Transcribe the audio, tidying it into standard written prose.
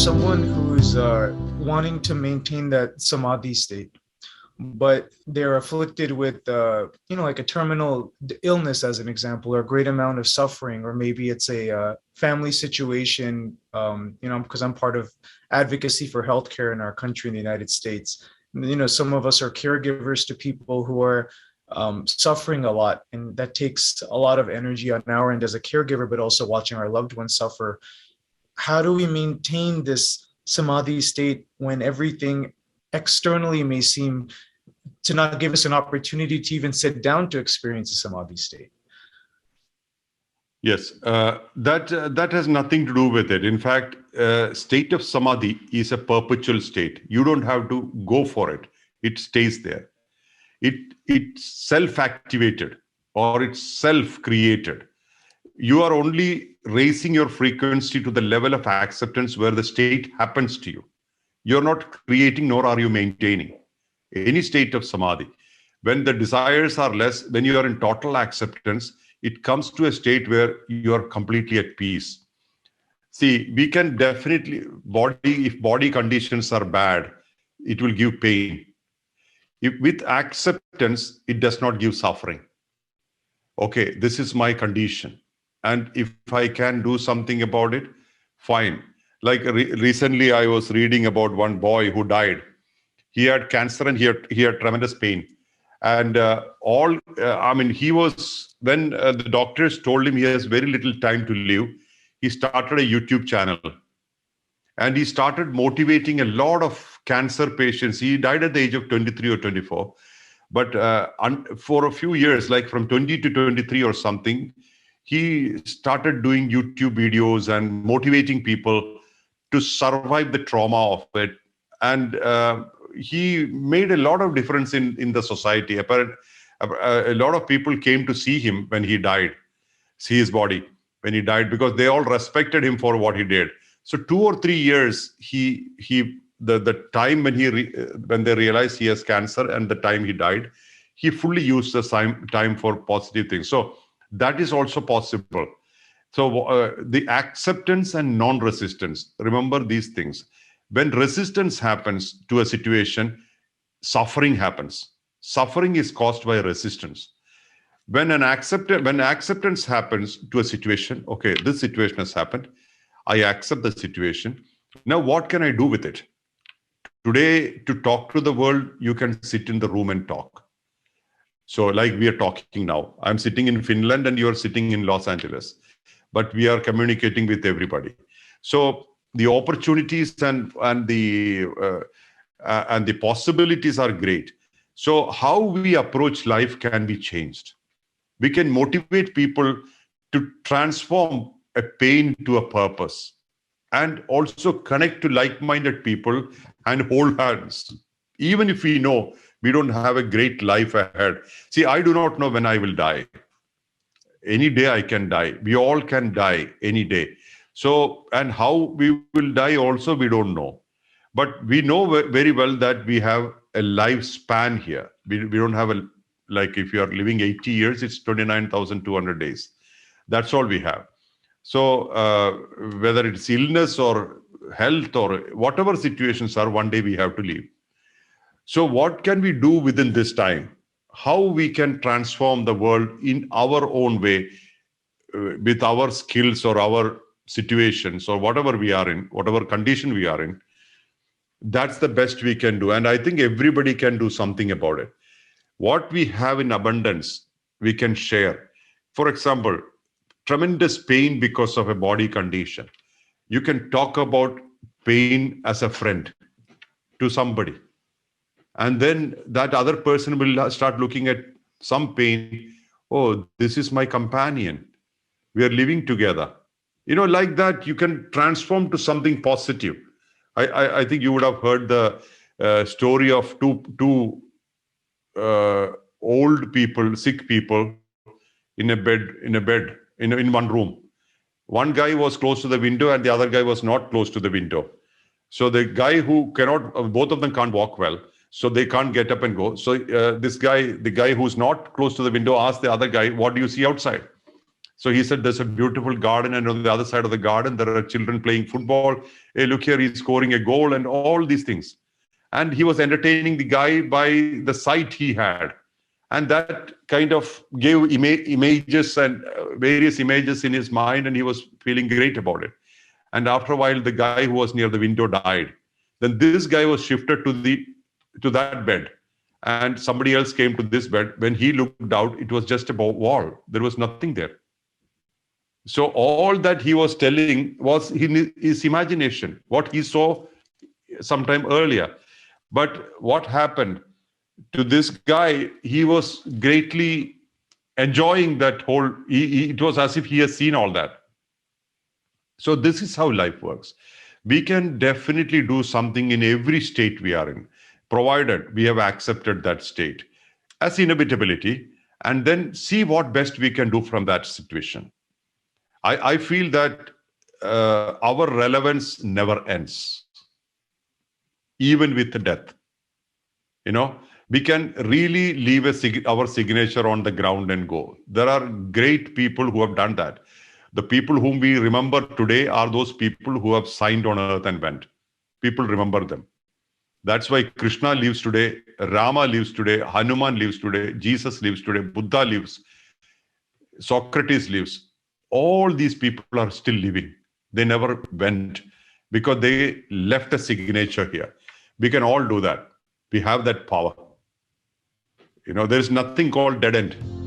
someone who's wanting to maintain that samadhi state, but they're afflicted with, like a terminal illness, as an example, or a great amount of suffering, or maybe it's a family situation, because I'm part of advocacy for healthcare in our country in the United States. Some of us are caregivers to people who are suffering a lot, and that takes a lot of energy on our end as a caregiver, but also watching our loved ones suffer. How do we maintain this samadhi state when everything externally may seem to not give us an opportunity to even sit down to experience a samadhi state? Yes, that has nothing to do with it. In fact, state of samadhi is a perpetual state. You don't have to go for it. It stays there. It's self-activated, or it's self-created. You are only raising your frequency to the level of acceptance where the state happens to you. You're not creating, nor are you maintaining any state of samadhi. When the desires are less, when you are in total acceptance, it comes to a state where you are completely at peace. See, we can definitely, if body conditions are bad, it will give pain. If with acceptance, it does not give suffering. Okay, this is my condition. And if I can do something about it, fine. Like recently, I was reading about one boy who died. He had cancer and he had tremendous pain. And he was, when the doctors told him he has very little time to live, he started a YouTube channel. And he started motivating a lot of cancer patients. He died at the age of 23 or 24. But for a few years, like from 20 to 23 or something, he started doing YouTube videos and motivating people to survive the trauma of it. And he made a lot of difference in the society. A lot of people came to see him when he died, see his body when he died, because they all respected him for what he did. So 2 or 3 years, the time when they realized he has cancer and the time he died, he fully used the time for positive things. So that is also possible. So the acceptance and non-resistance, remember these things. When resistance happens to a situation, suffering happens. Suffering is caused by resistance. When acceptance happens to a situation, okay, this situation has happened, I accept the situation. Now, what can I do with it? Today, to talk to the world, you can sit in the room and talk. So like we are talking now, I'm sitting in Finland and you're sitting in Los Angeles, but we are communicating with everybody. So the opportunities and the possibilities are great. So how we approach life can be changed. We can motivate people to transform a pain to a purpose, and also connect to like-minded people and hold hands. Even if we know we don't have a great life ahead. See, I do not know when I will die. Any day I can die. We all can die any day. So, and how we will die also, we don't know. But we know very well that we have a lifespan here. We don't have like if you are living 80 years, it's 29,200 days. That's all we have. So whether it's illness or health or whatever situations are, one day we have to leave. So what can we do within this time? How we can transform the world in our own way with our skills or our situations or whatever we are in, whatever condition we are in, that's the best we can do. And I think everybody can do something about it. What we have in abundance, we can share. For example, tremendous pain because of a body condition. You can talk about pain as a friend to somebody. And then that other person will start looking at some pain. Oh, this is my companion. We are living together. Like that, you can transform to something positive. I think you would have heard the story of two old people, sick people in one room. One guy was close to the window and the other guy was not close to the window. So the guy who both of them can't walk well. So they can't get up and go. So the guy who's not close to the window asked the other guy, what do you see outside? So he said, there's a beautiful garden, and on the other side of the garden, there are children playing football. Hey, look here, he's scoring a goal and all these things. And he was entertaining the guy by the sight he had. And that kind of gave images and various images in his mind, and he was feeling great about it. And after a while, the guy who was near the window died. Then this guy was shifted to that bed, and somebody else came to this bed. When he looked out, it was just a wall. There was nothing there. So all that he was telling was his imagination, what he saw sometime earlier. But what happened to this guy, he was greatly enjoying that whole, it was as if he has seen all that. So this is how life works. We can definitely do something in every state we are in, provided we have accepted that state as inevitability, and then see what best we can do from that situation. I feel that our relevance never ends, even with death. We can really leave our signature on the ground and go. There are great people who have done that. The people whom we remember today are those people who have signed on earth and went. People remember them. That's why Krishna lives today, Rama lives today, Hanuman lives today, Jesus lives today, Buddha lives, Socrates lives. All these people are still living. They never went because they left a signature here. We can all do that. We have that power. There is nothing called dead end.